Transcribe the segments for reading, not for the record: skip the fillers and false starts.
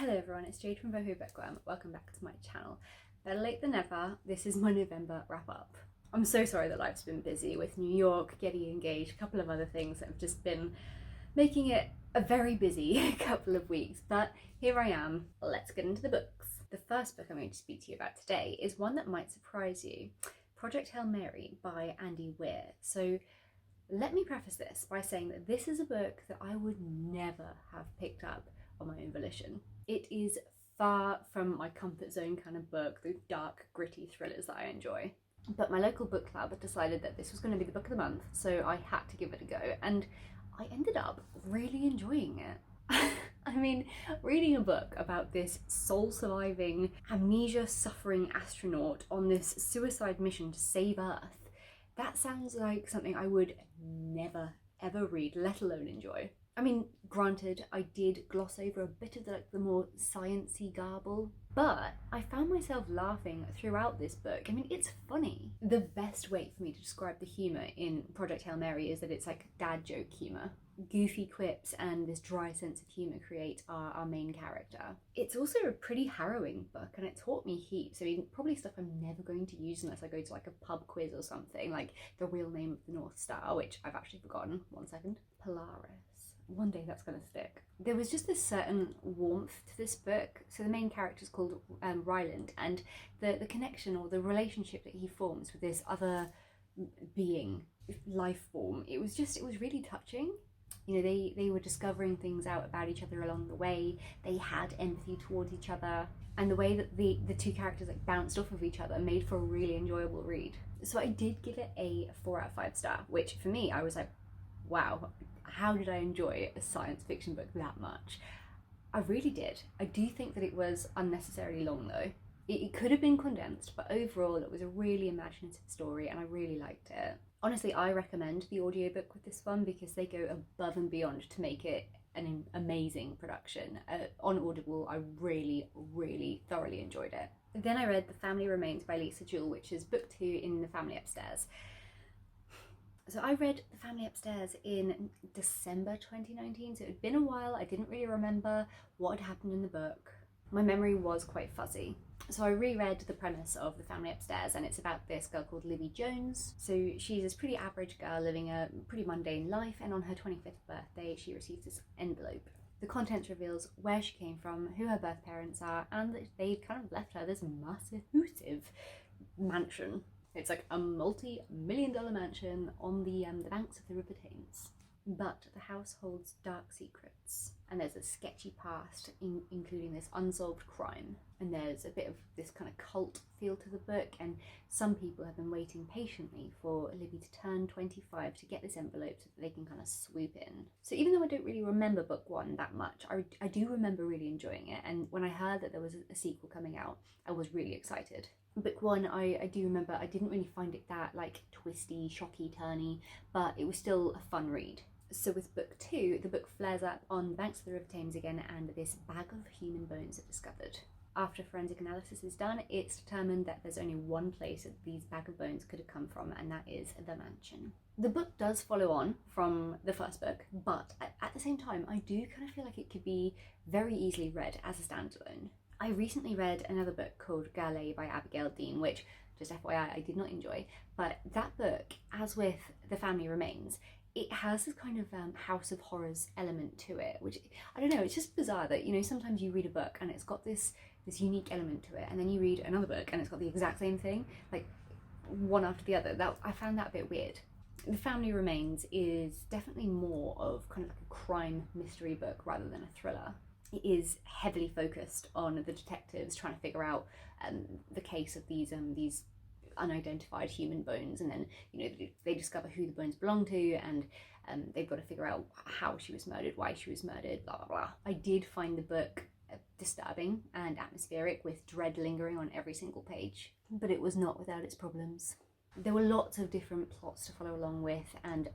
Hello everyone, it's Jade from Booktuber. Welcome back to my channel. Better late than never, this is my November wrap up. I'm so sorry that life's been busy with New York, getting engaged, a couple of other things that have just been making it a very busy couple of weeks, but here I am. Let's get into the books. The first book I'm going to speak to you about today is one that might surprise you, Project Hail Mary by Andy Weir. So let me preface this by saying that this is a book that I would never have picked up on my own volition. It is far from my comfort zone kind of book, the dark, gritty thrillers that I enjoy. But my local book club decided that this was going to be the book of the month, so I had to give it a go, and I ended up really enjoying it. I mean, reading a book about this soul-surviving, amnesia-suffering astronaut on this suicide mission to save Earth, that sounds like something I would never, ever read, let alone enjoy. I mean, granted, I did gloss over a bit of the more sciencey garble, but I found myself laughing throughout this book. I mean, it's funny. The best way for me to describe the humour in Project Hail Mary is that it's like dad joke humour. Goofy quips and this dry sense of humour create our main character. It's also a pretty harrowing book, and it taught me heaps. I mean, probably stuff I'm never going to use unless I go to like a pub quiz or something, like the real name of the North Star, which I've actually forgotten. 1 second. Polaris. One day that's going to stick. There was just this certain warmth to this book. So the main character is called Ryland, and the connection or the relationship that he forms with this other being, life form, it was really touching. You know, they were discovering things out about each other along the way. They had empathy towards each other, and the way that the two characters like bounced off of each other made for a really enjoyable read. So I did give it a 4 out of 5 star, which for me, I was like, wow, how did I enjoy a science fiction book that much? I really did. I do think that it was unnecessarily long though. It could have been condensed, but overall it was a really imaginative story and I really liked it. Honestly, I recommend the audiobook with this one because they go above and beyond to make it an amazing production. On Audible, I really, really thoroughly enjoyed it. Then I read The Family Remains by Lisa Jewell, which is book 2 in The Family Upstairs. So I read The Family Upstairs in December 2019, so it had been a while. I didn't really remember what had happened in the book. My memory was quite fuzzy. So I reread the premise of The Family Upstairs, and it's about this girl called Libby Jones. So she's this pretty average girl living a pretty mundane life, and on her 25th birthday she receives this envelope. The contents reveals where she came from, who her birth parents are, and that they've kind of left her this massive mansion. It's like a multi-million-dollar mansion on the banks of the River Thames. But the house holds dark secrets, and there's a sketchy past, including this unsolved crime. And there's a bit of this kind of cult feel to the book, and some people have been waiting patiently for Libby to turn 25 to get this envelope so that they can kind of swoop in. So even though I don't really remember book 1 that much, I do remember really enjoying it, and when I heard that there was a sequel coming out, I was really excited. Book 1, I do remember I didn't really find it that like twisty, shocky, turny, but it was still a fun read. So with book 2, the book flares up on the banks of the River Thames again, and this bag of human bones are discovered. After forensic analysis is done, it's determined that there's only one place that these bag of bones could have come from, and that is the mansion. The book does follow on from the first book, but at the same time, I do kind of feel like it could be very easily read as a standalone. I recently read another book called Gale by Abigail Dean, which, just FYI, I did not enjoy, but that book, as with The Family Remains, it has this kind of House of Horrors element to it, which, I don't know, it's just bizarre that, you know, sometimes you read a book and it's got this unique element to it, and then you read another book and it's got the exact same thing, like one after the other. I found that a bit weird. The Family Remains is definitely more of kind of like a crime mystery book rather than a thriller. It is heavily focused on the detectives trying to figure out the case of these unidentified human bones, and then, you know, they discover who the bones belong to, and they've got to figure out how she was murdered, why she was murdered, blah blah blah. I did find the book disturbing and atmospheric, with dread lingering on every single page, but it was not without its problems. There were lots of different plots to follow along with, and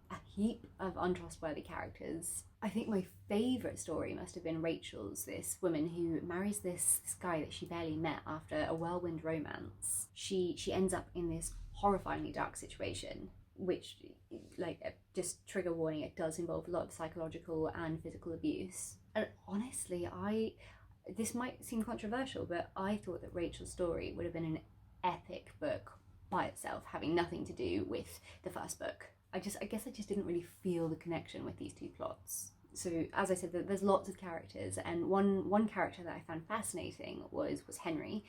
a heap of untrustworthy characters. I think my favourite story must have been Rachel's, this woman who marries this guy that she barely met after a whirlwind romance. She ends up in this horrifyingly dark situation, which, like, just trigger warning, it does involve a lot of psychological and physical abuse. And honestly, this might seem controversial, but I thought that Rachel's story would have been an epic book by itself, having nothing to do with the first book. I guess I just didn't really feel the connection with these two plots. So as I said, there's lots of characters, and one character that I found fascinating was Henry.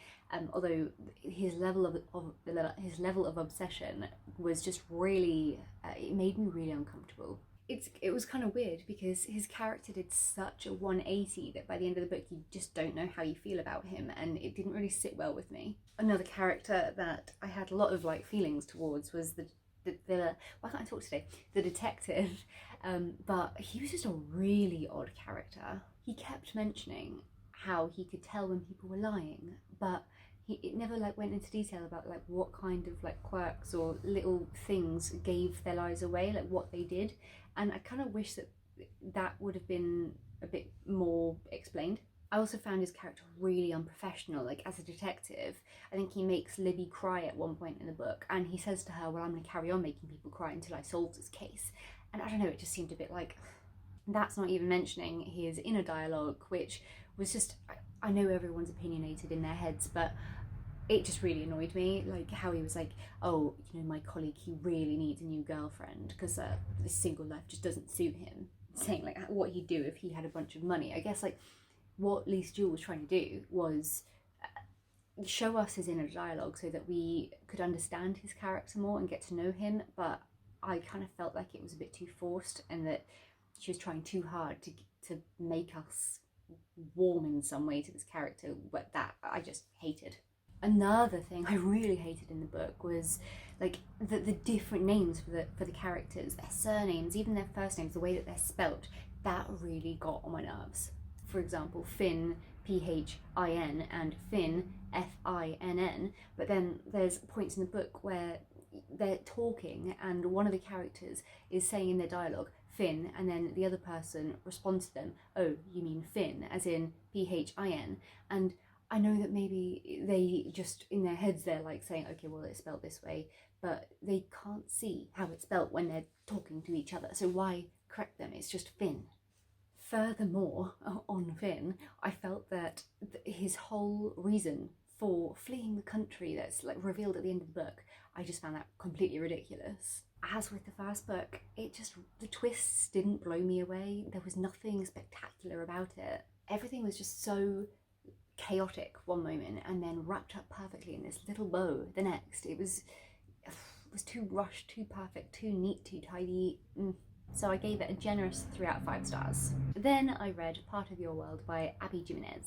Although his level of obsession was just really it made me really uncomfortable. It was kind of weird because his character did such a 180 that by the end of the book you just don't know how you feel about him, and it didn't really sit well with me. Another character that I had a lot of like feelings towards was the why can't I talk today? The detective, but he was just a really odd character. He kept mentioning how he could tell when people were lying, but it never like went into detail about like what kind of like quirks or little things gave their lies away, like what they did. And I kind of wish that would have been a bit more explained. I also found his character really unprofessional. Like as a detective, I think he makes Libby cry at one point in the book, and he says to her, well, I'm going to carry on making people cry until I solve this case. And I don't know, it just seemed a bit like, that's not even mentioning his inner dialogue, which was just, I know everyone's opinionated in their heads, but it just really annoyed me, like how he was like, oh, you know, my colleague, he really needs a new girlfriend because this single life just doesn't suit him. Saying like what he'd do if he had a bunch of money. I guess like what Lisa Jewell was trying to do was show us his inner dialogue so that we could understand his character more and get to know him, but I kind of felt like it was a bit too forced, and that she was trying too hard to make us warm in some way to this character, but that I just hated. Another thing I really hated in the book was like the different names for the characters, their surnames, even their first names, the way that they're spelt. That really got on my nerves. For example, Finn, Phin, and Finn, Finn, but then there's points in the book where they're talking and one of the characters is saying in their dialogue Finn, and then the other person responds to them, oh, you mean Finn, as in Phin, and I know that maybe they just, in their heads, they're like saying, okay, well, it's spelled this way, but they can't see how it's spelled when they're talking to each other. So why correct them? It's just Finn. Furthermore, on Finn, I felt that his whole reason for fleeing the country that's like revealed at the end of the book, I just found that completely ridiculous. As with the first book, the twists didn't blow me away. There was nothing spectacular about it. Everything was just so chaotic one moment and then wrapped up perfectly in this little bow the next. It was too rushed, too perfect, too neat, too tidy. So I gave it a generous 3 out of 5 stars. Then I read Part of Your World by Abby Jimenez.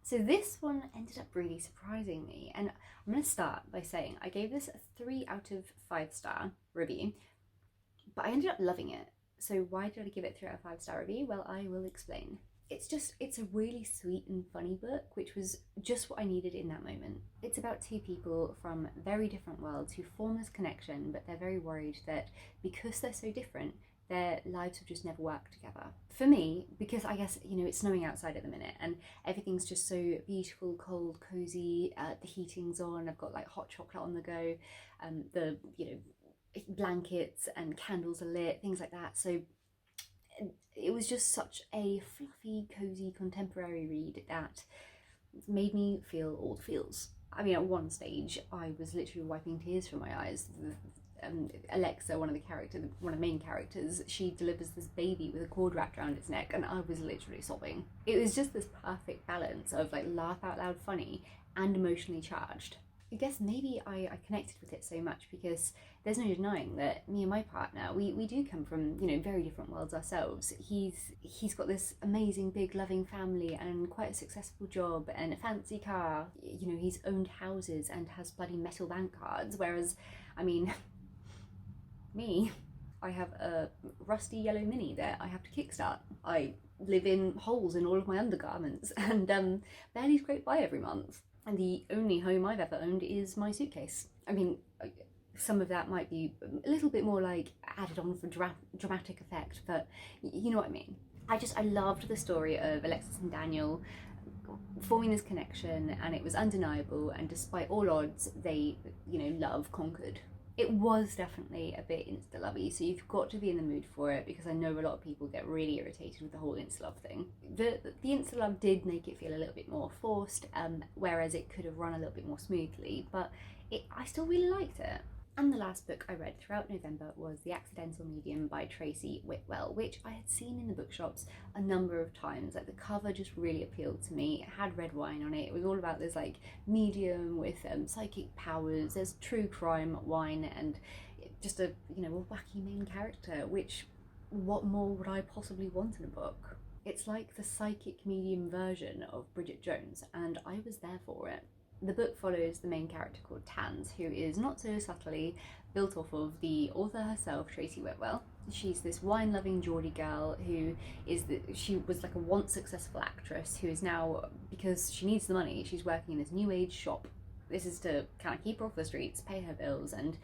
So this one ended up really surprising me, and I'm going to start by saying I gave this a 3 out of 5 star review, but I ended up loving it. So why did I give it a 3 out of 5 star review? Well, I will explain. It's a really sweet and funny book, which was just what I needed in that moment. It's about two people from very different worlds who form this connection, but they're very worried that because they're so different, their lives have just never worked together. For me, because I guess, you know, it's snowing outside at the minute and everything's just so beautiful, cold, cozy, the heating's on, I've got like hot chocolate on the go, the, you know, blankets and candles are lit, things like that. So it was just such a fluffy, cozy, contemporary read that made me feel all the feels. I mean, at one stage, I was literally wiping tears from my eyes. Alexa, one of the main characters, she delivers this baby with a cord wrapped around its neck, and I was literally sobbing. It was just this perfect balance of like laugh out loud funny and emotionally charged. I guess maybe I connected with it so much because there's no denying that me and my partner, we do come from, you know, very different worlds ourselves. He's got this amazing big loving family and quite a successful job and a fancy car. You know, he's owned houses and has bloody metal bank cards, whereas, I mean, me, I have a rusty yellow Mini that I have to kickstart. I live in holes in all of my undergarments and barely scrape by every month. And the only home I've ever owned is my suitcase. I mean, some of that might be a little bit more like added on for dramatic effect, but you know what I mean. I loved the story of Alexis and Daniel forming this connection, and it was undeniable, and despite all odds, they, you know, love conquered. It was definitely a bit insta-lovey, so you've got to be in the mood for it, because I know a lot of people get really irritated with the whole insta-love thing. The insta-love did make it feel a little bit more forced, whereas it could have run a little bit more smoothly, but I still really liked it. And the last book I read throughout November was The Accidental Medium by TRACY, WHITWELL, which I had seen in the bookshops a number of times. Like, the cover just really appealed to me. It had red wine on it. It was all about this like medium with psychic powers. There's true crime wine and just a, you know, a wacky main character, which what more would I possibly want in a book? It's like the psychic medium version of Bridget Jones, and I was there for it. The book follows the main character called Tans, who is not so subtly built off of the author herself, Tracy Whitwell. She's this wine-loving Geordie girl who she was like a once successful actress who is now, because she needs the money, she's working in this new age shop. This is to kind of keep her off the streets, pay her bills, and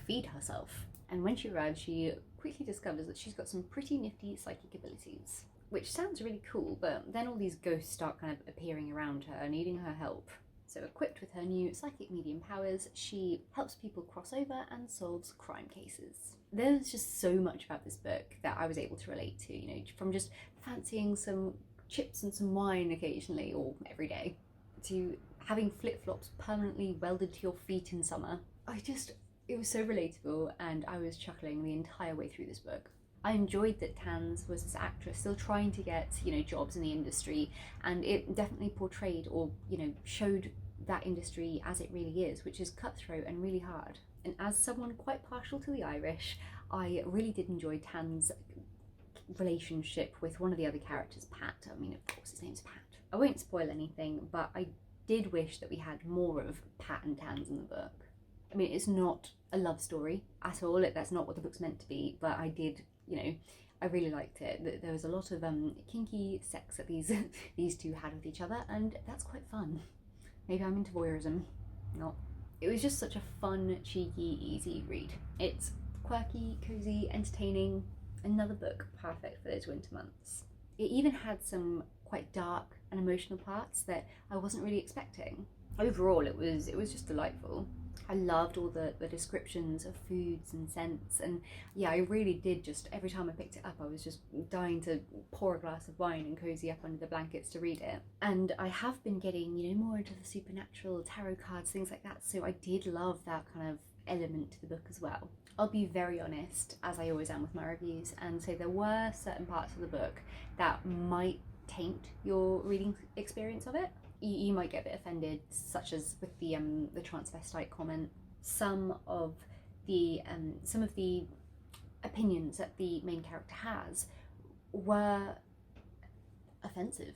feed herself. And when she arrives, she quickly discovers that she's got some pretty nifty psychic abilities, which sounds really cool, but then all these ghosts start kind of appearing around her, needing her help. So, equipped with her new psychic medium powers, she helps people cross over and solves crime cases. There's just so much about this book that I was able to relate to, you know, from just fancying some chips and some wine occasionally, or every day, to having flip-flops permanently welded to your feet in summer. It was so relatable, and I was chuckling the entire way through this book. I enjoyed that Tans was this actress still trying to get, you know, jobs in the industry, and it definitely portrayed, or, you know, showed that industry as it really is, which is cutthroat and really hard. And as someone quite partial to the Irish, I really did enjoy Tan's relationship with one of the other characters, Pat. I mean, of course his name's Pat. I won't spoil anything, but I did wish that we had more of Pat and Tans in the book. I mean, it's not a love story at all, that's not what the book's meant to be, but I did, you know, I really liked it. There was a lot of kinky sex that these two had with each other, and that's quite fun. Maybe I'm into voyeurism. Not. It was just such a fun, cheeky, easy read. It's quirky, cozy, entertaining. Another book perfect for those winter months. It even had some quite dark and emotional parts that I wasn't really expecting. Overall, it was just delightful. I loved all the descriptions of foods and scents, and yeah, I really did just, every time I picked it up, I was just dying to pour a glass of wine and cozy up under the blankets to read it. And I have been getting, you know, more into the supernatural, tarot cards, things like that, so I did love that kind of element to the book as well. I'll be very honest, as I always am with my reviews, and so there were certain parts of the book that might taint your reading experience of it. You might get a bit offended, such as with the transvestite comment. Some of the opinions that the main character has were offensive.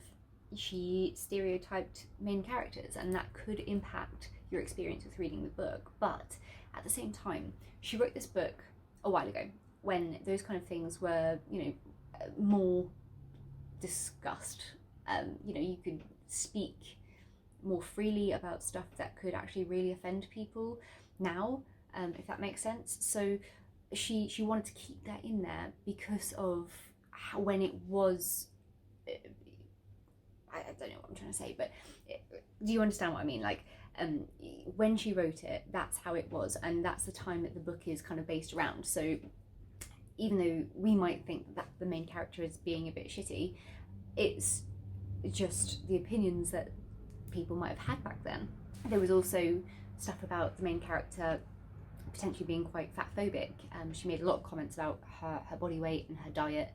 She stereotyped main characters, and that could impact your experience with reading the book. But at the same time, she wrote this book a while ago when those kind of things were, you know, more discussed. You know, you could speak more freely about stuff that could actually really offend people now, if that makes sense. So she wanted to keep that in there because of how, when it was, I don't know what I'm trying to say, but do you understand what I mean? Like, when she wrote it, that's how it was, and that's the time that the book is kind of based around. So even though we might think that the main character is being a bit shitty, it's just the opinions that people might have had back then. There was also stuff about the main character potentially being quite fat phobic. She made a lot of comments about her body weight and her diet,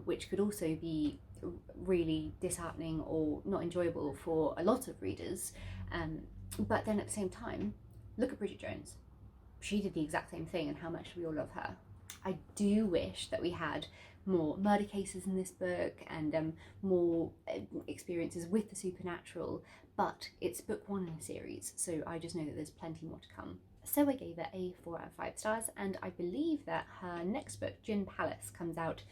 which could also be really disheartening or not enjoyable for a lot of readers. But then at the same time, look at Bridget Jones. She did the exact same thing, and how much we all love her. I do wish that we had more murder cases in this book and more experiences with the supernatural, but it's book one in a series, so I just know that there's plenty more to come. So I gave it a 4 out of 5 stars, and I believe that her next book, Gin Palace, comes out,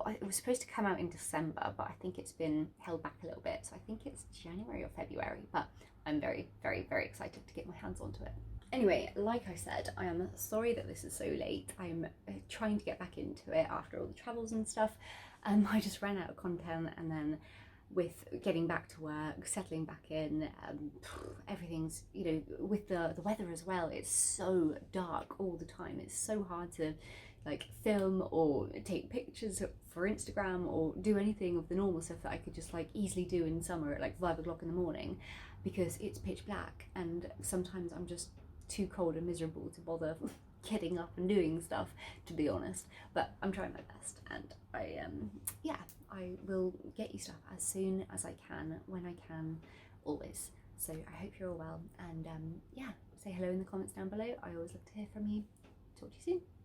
it was supposed to come out in December, but I think it's been held back a little bit, so I think it's January or February, but I'm very, very, very excited to get my hands onto it. Anyway, like I said, I am sorry that this is so late. I'm trying to get back into it after all the travels and stuff. I just ran out of content, and then with getting back to work, settling back in, everything's, you know, with the weather as well, it's so dark all the time. It's so hard to like film or take pictures for Instagram or do anything of the normal stuff that I could just like easily do in summer at like 5 o'clock in the morning, because it's pitch black and sometimes I'm just too cold and miserable to bother getting up and doing stuff, to be honest. But I'm trying my best, and yeah, I will get you stuff as soon as I can, when I can, always. So I hope you're all well, and yeah, say hello in the comments down below. I always love to hear from you. Talk to you soon.